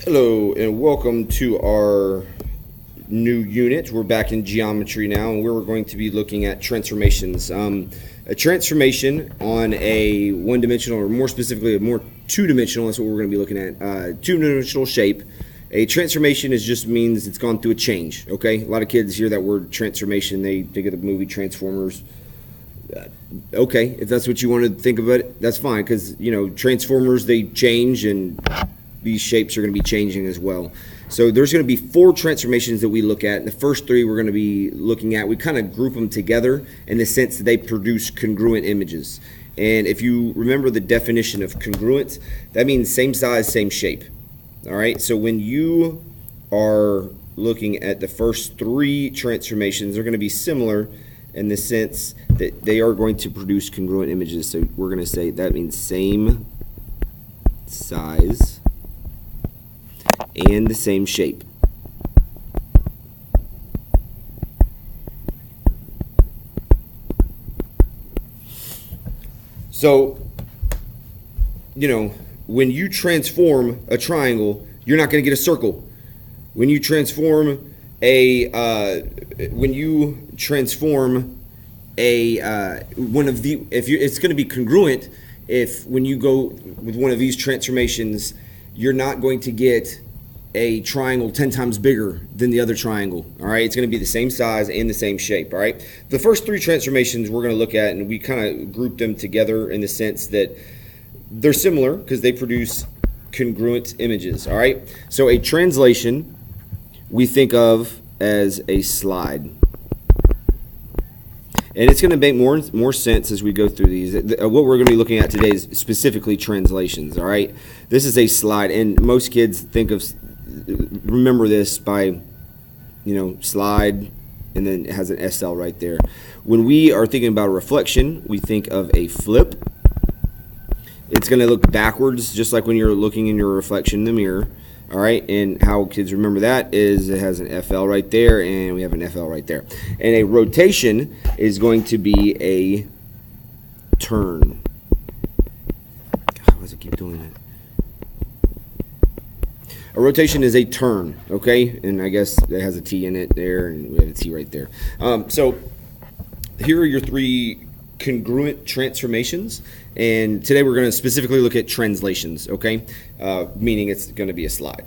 Hello and welcome to our new unit. We're back in geometry now, and we're going to be looking at transformations. A transformation on a one-dimensional, or more specifically a more two-dimensional, that's what we're going to be looking at, two-dimensional shape. A transformation just means it's gone through a change, okay? A lot of kids hear that word transformation, they think of the movie Transformers. Okay, if that's what you want to think of it, that's fine, because, Transformers, they change, and these shapes are going to be changing as well. So there's going to be 4 transformations that we look at. And the first 3 we're going to be looking at, we kind of group them together in the sense that they produce congruent images. And if you remember the definition of congruent, that means same size, same shape. All right, so when you are looking at the first 3 transformations, they're going to be similar in the sense that they are going to produce congruent images. So we're going to say that means same size and the same shape. So, when you transform a triangle, you're not going to get a circle. When you transform it's going to be congruent. If when you go with one of these transformations, you're not going to get a triangle 10 times bigger than the other triangle. All right, it's going to be the same size and the same shape. All right, the first 3 transformations we're going to look at, and we kind of group them together in the sense that they're similar because they produce congruent images. All right, so a translation we think of as a slide. And it's going to make more sense as we go through these. What we're going to be looking at today is specifically translations, all right? This is a slide, and most kids remember this by, slide, and then it has an SL right there. When we are thinking about a reflection, we think of a flip. It's going to look backwards, just like when you're looking in your reflection in the mirror. All right, and how kids remember that is it has an FL right there, and we have an FL right there. And a rotation is going to be a turn. God, why does it keep doing that? A rotation is a turn, okay? And I guess it has a T in it there, and we have a T right there. So here are your 3 congruent transformations, and today we're going to specifically look at translations, okay? Meaning it's going to be a slide.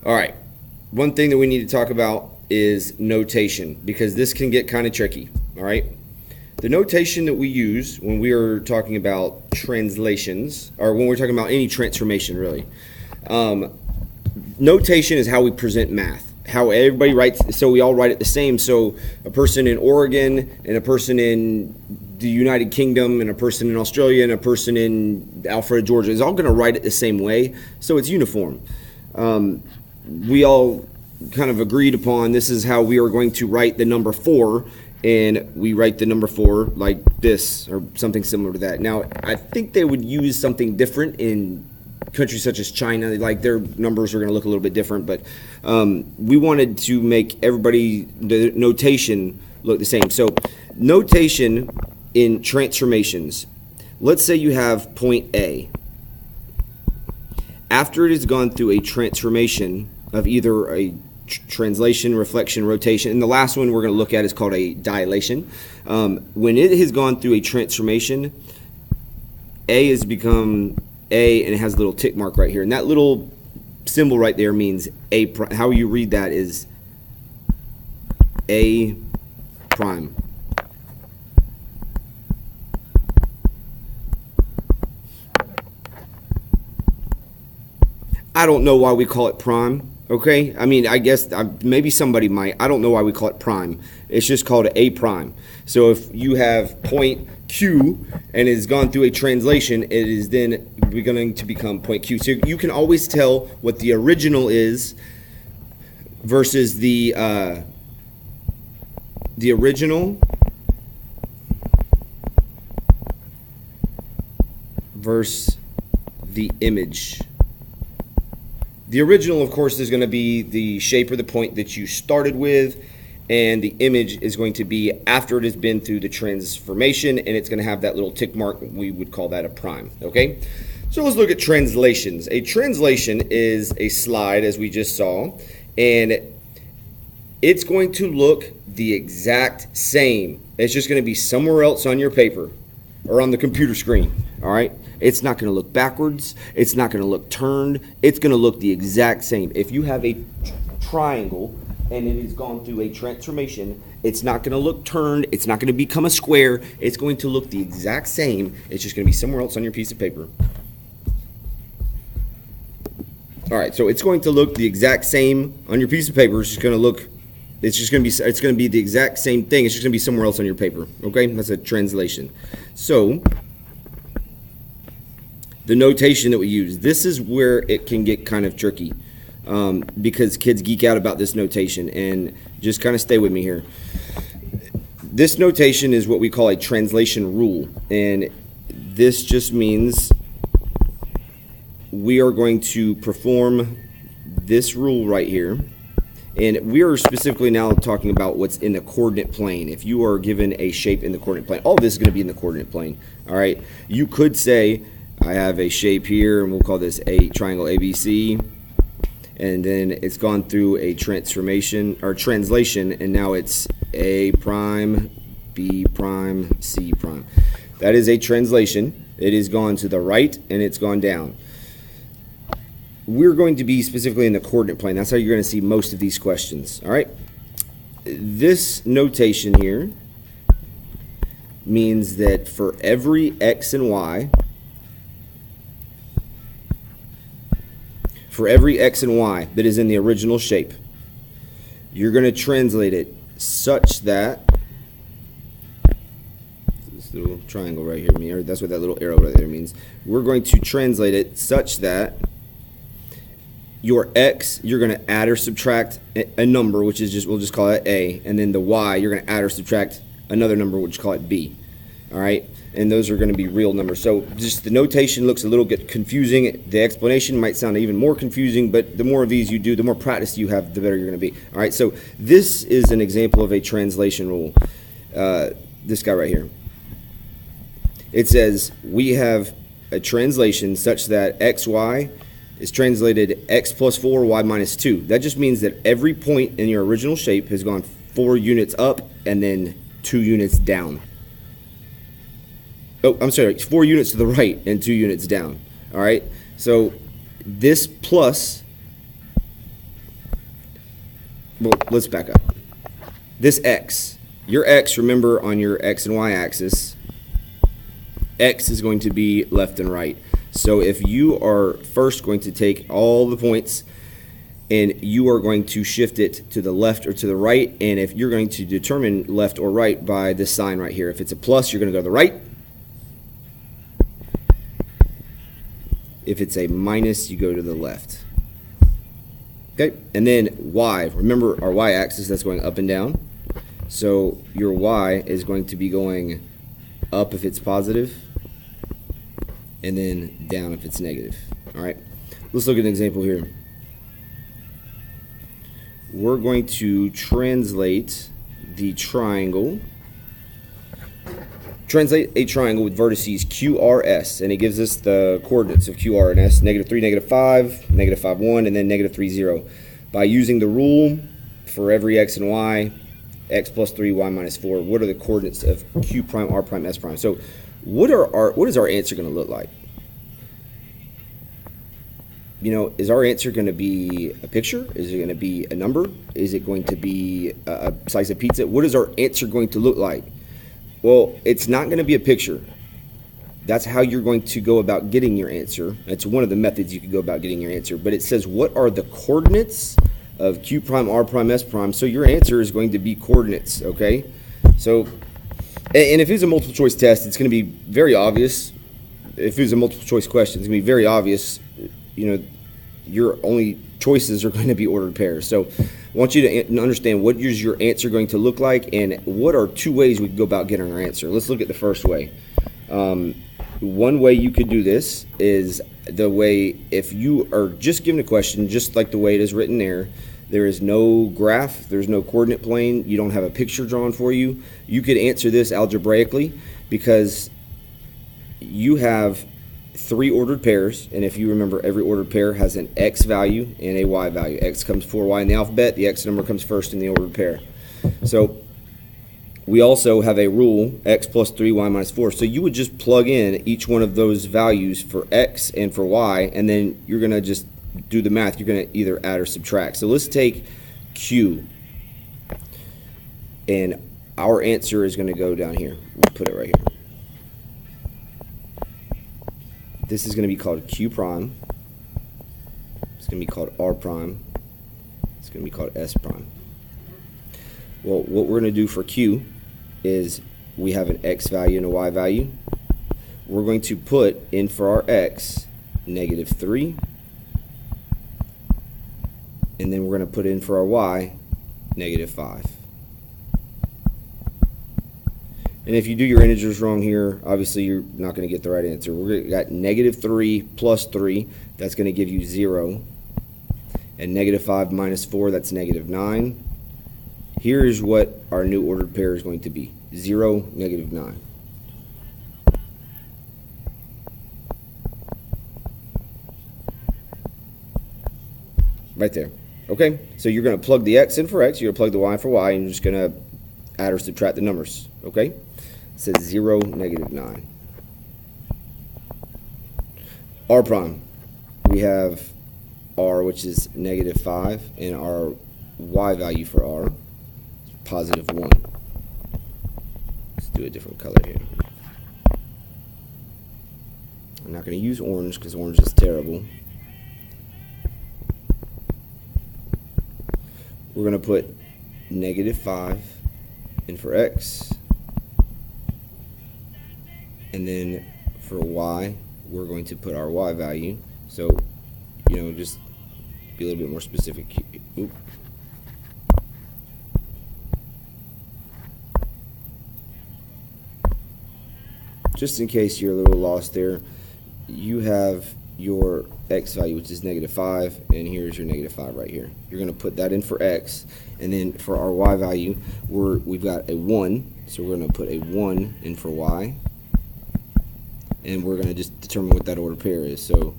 All right, one thing that we need to talk about is notation, because this can get kind of tricky, all right? The notation that we use when we are talking about translations, or when we're talking about any transformation really, notation is how we present math, how everybody writes, so we all write it the same. So a person in Oregon and a person in the United Kingdom and a person in Australia and a person in Alpharetta, Georgia is all going to write it the same way, so it's uniform. We all kind of agreed upon this is how we are going to write the number 4, and we write the number 4 like this or something similar to that. Now, I think they would use something different in countries such as China. Like their numbers are going to look a little bit different, but we wanted to make the notation look the same. So notation in transformations, let's say you have point A. After it has gone through a transformation of either a translation, reflection, rotation, and the last one we're going to look at is called a dilation. When it has gone through a transformation, A has become A, and it has a little tick mark right here, and that little symbol right there means A. How you read that is A prime. I don't know why we call it prime, okay? I mean, I guess maybe somebody might. I don't know why we call it prime. It's just called A prime. So if you have point Q and it has gone through a translation, it is then going to become point Q. So you can always tell what the original is versus the original versus the image. The original, of course, is going to be the shape or the point that you started with, and the image is going to be after it has been through the transformation, and it's going to have that little tick mark. We would call that a prime, okay? So let's look at translations. A translation is a slide, as we just saw, and it's going to look the exact same. It's just going to be somewhere else on your paper or on the computer screen, all right? It's not going to look backwards. It's not going to look turned. It's going to look the exact same. If you have a triangle and it has gone through a transformation, it's not going to look turned. It's not going to become a square. It's going to look the exact same. It's just going to be somewhere else on your piece of paper. All right, so it's going to look the exact same on your piece of paper. It's just going to be the exact same thing. It's just going to be somewhere else on your paper. Okay, that's a translation. So the notation that we use, this is where it can get kind of tricky, because kids geek out about this notation, and just kind of stay with me here. This notation is what we call a translation rule, and this just means we are going to perform this rule right here, and we are specifically now talking about what's in the coordinate plane. If you are given a shape in the coordinate plane, all of this is going to be in the coordinate plane, all right? You could say, I have a shape here, and we'll call this a triangle ABC, and then it's gone through a transformation or translation, and now it's A prime, B prime, C prime. That is a translation. It has gone to the right, and it's gone down. We're going to be specifically in the coordinate plane. That's how you're going to see most of these questions, all right? This notation here means that for every x and y, that is in the original shape, you're going to translate it such that this little triangle right here, that's what that little arrow right there means. We're going to translate it such that your x, you're going to add or subtract a number, which is we'll just call it a, and then the y, you're going to add or subtract another number, which we'll call it b. All right, and those are going to be real numbers. So just the notation looks a little bit confusing. The explanation might sound even more confusing, but the more of these you do, the more practice you have, the better you're going to be. All right, so this is an example of a translation rule. This guy right here. It says we have a translation such that xy is translated x plus 4, y minus 2. That just means that every point in your original shape has gone 4 units up and then 2 units down. Oh, I'm sorry, 4 units to the right and 2 units down. All right, so this plus, well, let's back up. This x, your x, remember on your x and y axis, x is going to be left and right. So if you are first going to take all the points and you are going to shift it to the left or to the right, and if you're going to determine left or right by this sign right here, if it's a plus, you're going to go to the right. If it's a minus, you go to the left. Okay, and then y, remember our y-axis, that's going up and down. So your y is going to be going up if it's positive, and then down if it's negative. All right, let's look at an example here. We're going to translate the triangle. Translate a triangle with vertices QRS, and it gives us the coordinates of QR and S, -3, -5, -5, 1, and then -3, 0. By using the rule for every x and y, x plus 3, y minus 4, what are the coordinates of Q prime, R prime, S prime? So what is our answer going to look like? You know, is our answer going to be a picture? Is it going to be a number? Is it going to be a slice of pizza? What is our answer going to look like? Well, it's not going to be a picture. That's how you're going to go about getting your answer. It's one of the methods you can go about getting your answer. But it says what are the coordinates of Q prime, R prime, S prime. So your answer is going to be coordinates, okay? So, and if it's a multiple choice test, it's going to be very obvious. If it's a multiple choice question, it's going to be very obvious. You know, your only choices are going to be ordered pairs. So I want you to understand what is your answer going to look like, and what are 2 ways we can go about getting our answer. Let's look at the first way. One way you could do this is the way, if you are just given a question, just like the way it is written there, There is no graph, there's no coordinate plane, you don't have a picture drawn for you. You could answer this algebraically because you have 3 ordered pairs, and if you remember, every ordered pair has an x value and a y value. X comes before y in the alphabet, the x number comes first in the ordered pair. So we also have a rule, x plus 3, y minus 4. So you would just plug in each one of those values for x and for y, and then you're going to just do the math. You're going to either add or subtract. So let's take q, and our answer is going to go down here. We'll put it right here. This is going to be called q prime. It's going to be called r prime. It's going to be called s prime. Well, what we're going to do for q is we have an x value and a y value. We're going to put in for our x -3, and then we're going to put in for our y -5. And if you do your integers wrong here, obviously you're not going to get the right answer. We've got -3 plus 3, that's going to give you 0. And -5 minus 4, that's -9. Here's what our new ordered pair is going to be. 0, -9. Right there. Okay, so you're going to plug the x in for x, you're going to plug the y in for y, and you're just going to add or subtract the numbers. Okay? It says 0, -9. R prime. We have r, which is -5, and our y value for r is +1. Let's do a different color here. I'm not going to use orange because orange is terrible. We're going to put -5 in for x, and then for y, we're going to put our y value. So, just be a little bit more specific. Oop. Just in case you're a little lost there, you have your x value, which is -5, and here's your -5 right here. You're going to put that in for x, and then for our y value, we've got a 1, so we're going to put a 1 in for y, and we're going to just determine what that ordered pair is. So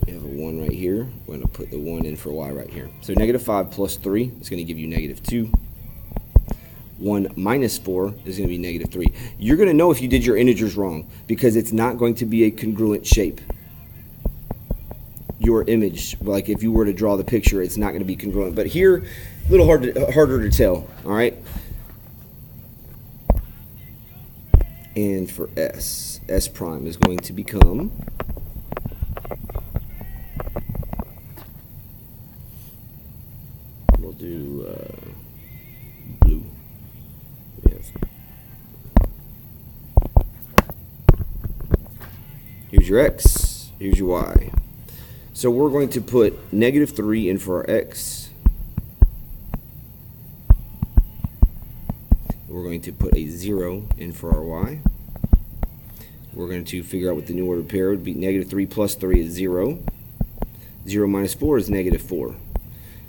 we have a 1 right here. We're going to put the 1 in for y right here. So -5 plus 3 is going to give you -2. 1 minus 4 is going to be -3. You're going to know if you did your integers wrong because it's not going to be a congruent shape. Your image, like if you were to draw the picture, it's not going to be congruent. But here, a little harder to tell, all right? And for S prime is going to become we'll do blue. Here's your x, here's your y. So we're going to put -3 in for our x. We're going to put a 0 in for our y. We're going to figure out what the new ordered pair would be. -3 plus 3 is 0. 0 minus 4 is -4.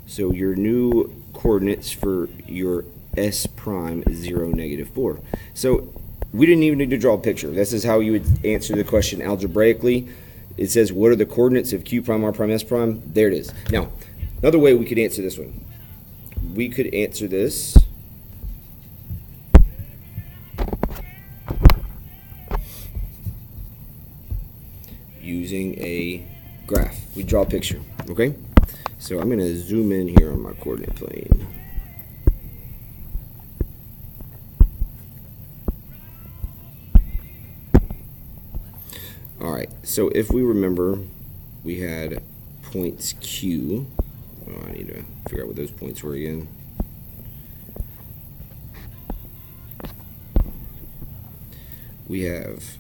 So your new coordinates for your S prime is 0, -4. So we didn't even need to draw a picture. This is how you would answer the question algebraically. It says, what are the coordinates of Q prime, R prime, S prime? There it is. Now, another way we could answer this one. We could answer this using a graph. We draw a picture, okay? So I'm going to zoom in here on my coordinate plane. Alright, so if we remember, we had points Q. Oh, I need to figure out what those points were again. We have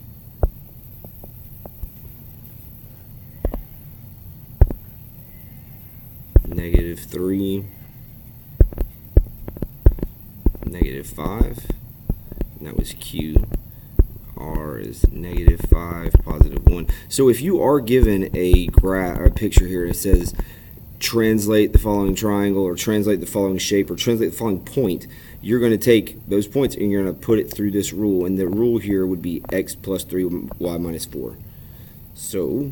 -3, -5, and that was Q. R is -5, +1. So if you are given a graph or a picture here, it says translate the following triangle or translate the following shape or translate the following point, you're going to take those points and you're going to put it through this rule. And the rule here would be x plus 3, y minus 4. So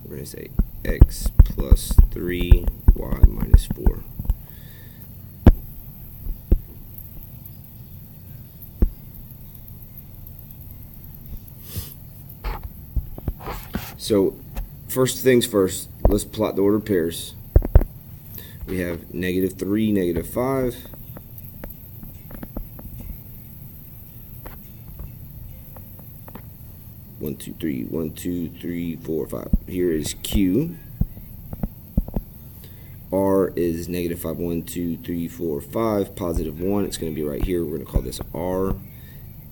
we're going to say x plus 3, y minus 4. So first things first, let's plot the ordered pairs. We have -3, -5. One, two, three, 1, 2, 3, 4, 5. Here is Q. R is -5, 1, 2, 3, 4, 5. +1. It's going to be right here. We're going to call this R.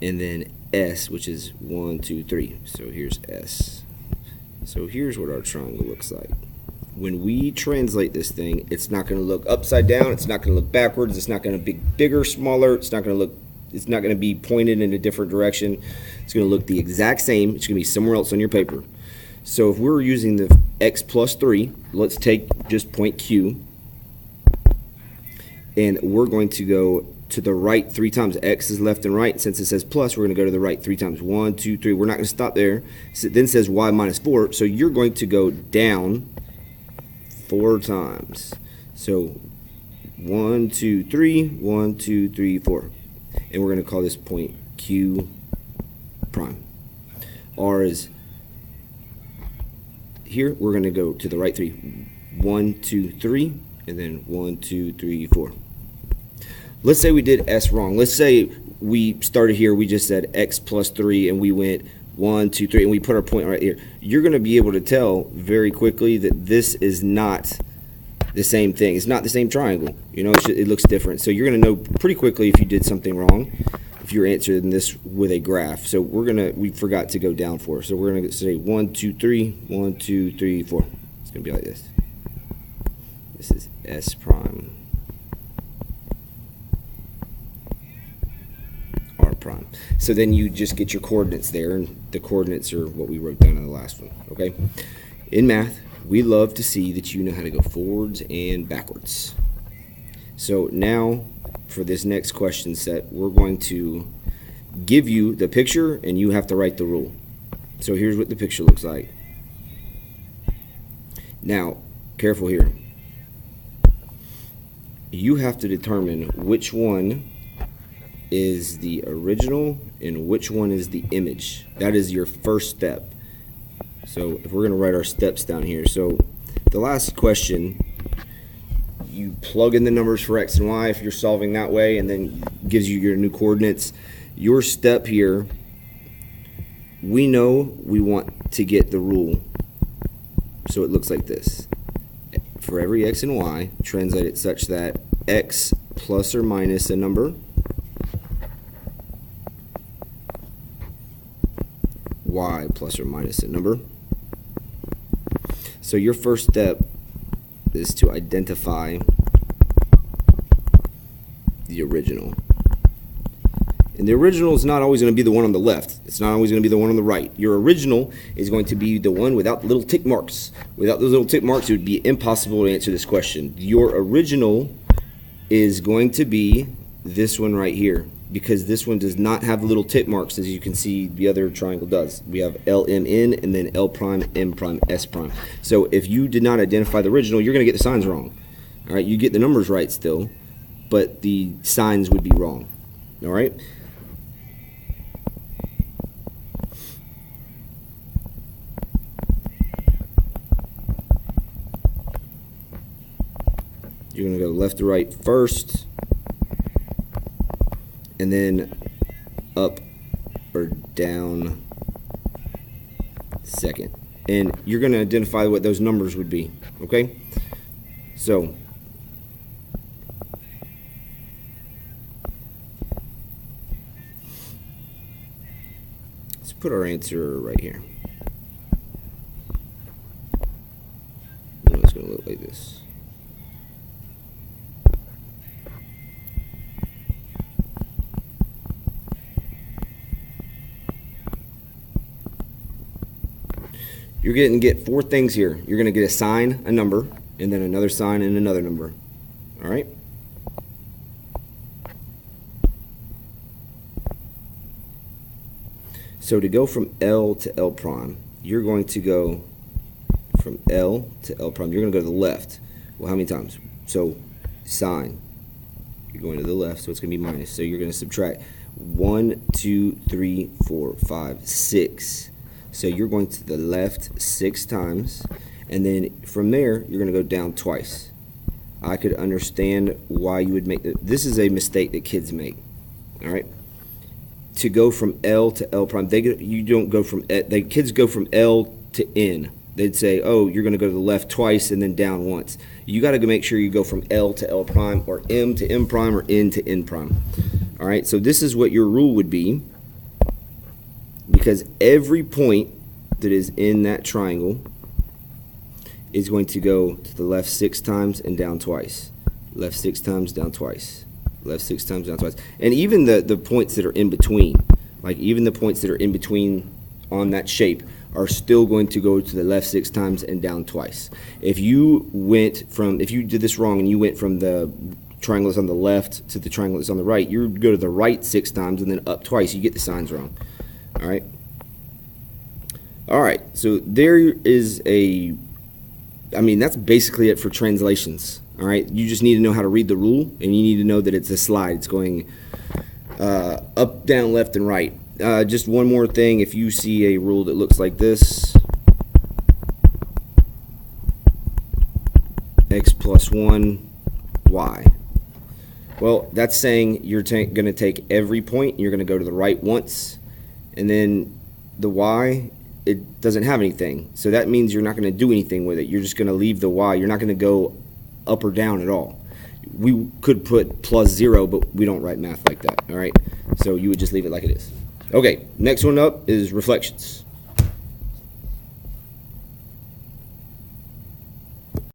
And then S, which is 1, 2, 3. So here's S. So here's what our triangle looks like. When we translate this thing, it's not going to look upside down. It's not going to look backwards. It's not going to be bigger, smaller. It's not going to be pointed in a different direction. It's going to look the exact same. It's going to be somewhere else on your paper. So if we're using the x plus 3, let's take just point Q, and we're going to go to the right 3 times. X is left and right. Since it says plus, we're going to go to the right 3 times. 1, 2, 3. We're not going to stop there. So it then says y minus 4. So you're going to go down 4 times. So 1, 2, 3, 1, 2, 3, 4. And we're going to call this point Q prime. R is here. We're going to go to the right 3. 1, 2, 3, and then 1, 2, 3, 4. Let's say we did S wrong. Let's say we started here, we just said x plus 3, and we went 1, 2, 3, and we put our point right here. You're going to be able to tell very quickly that this is not the same thing. It's not the same triangle. You know, it looks different. So you're going to know pretty quickly if you did something wrong, if you're answering this with a graph. So we forgot to go down 4. So we're going to say 1, 2, 3, 1, 2, 3, 4. It's going to be like this. This is S prime. Prime. So then you just get your coordinates there, and the coordinates are what we wrote down in the last one. Okay. In math, we love to see that you know how to go forwards and backwards. So now for this next question set, we're going to give you the picture and you have to write the rule. So here's what the picture looks like. Now, careful here. You have to determine which one is the original and which one is the image. That is your first step. So if we're going to write our steps down here, so the last question, you plug in the numbers for x and y if you're solving that way, and then gives you your new coordinates. Your step here, we know we want to get the rule, so it looks like this. For every x and y, translate it such that x plus or minus a number, y plus or minus a number. So your first step is to identify the original. And the original is not always going to be the one on the left. It's not always going to be the one on the right. Your original is going to be the one without the little tick marks. Without those little tick marks, it would be impossible to answer this question. Your original is going to be this one right here, because this one does not have the little tick marks, as you can see the other triangle does. We have LMN and then L prime, M prime, S prime. So if you did not identify the original, you're going to get the signs wrong. All right, you get the numbers right still, but the signs would be wrong. All right. You're going to go left to right first, and then up or down second. And you're going to identify what those numbers would be, okay? So let's put our answer right here. And it's going to look like this. you're going to get four things here. You're going to get a sign, a number, and then another sign and another number. All right? So to go from L to L prime, you're going to go from L to L prime. You're going to go to the left. Well, how many times? So sign. You're going to the left, so it's going to be minus. So you're going to subtract 1, 2, 3, 4, 5, 6. So you're going to the left 6 times, and then from there, you're going to go down twice. I could understand why you would make that. This is a mistake that kids make. All right? To go from L to L prime, you don't go from, kids go from L to N. They'd say, oh, you're going to go to the left twice and then down once. You got to make sure you go from L to L prime, or M to M prime, or N to N prime. All right, so this is what your rule would be, because every point that is in that triangle is going to go to the left 6 times and down twice. Left 6 times, down twice. Left 6 times, down twice. And even the points that are in between, like even the points that are in between on that shape, are still going to go to the left 6 times and down twice. If you did this wrong and you went from the triangle that's on the left to the triangle that's on the right, you go to the right 6 times and then up twice. You get the signs wrong. All right. All right. So there is that's basically it for translations. All right. You just need to know how to read the rule, and you need to know that it's a slide. It's going up, down, left, and right. Just one more thing, if you see a rule that looks like this, x plus 1, y. Well, that's saying you're going to take every point, and you're going to go to the right once, and then the y, it doesn't have anything. So that means you're not going to do anything with it. You're just going to leave the y. You're not going to go up or down at all. We could put plus 0, but we don't write math like that, all right? So you would just leave it like it is. Okay, next one up is reflections.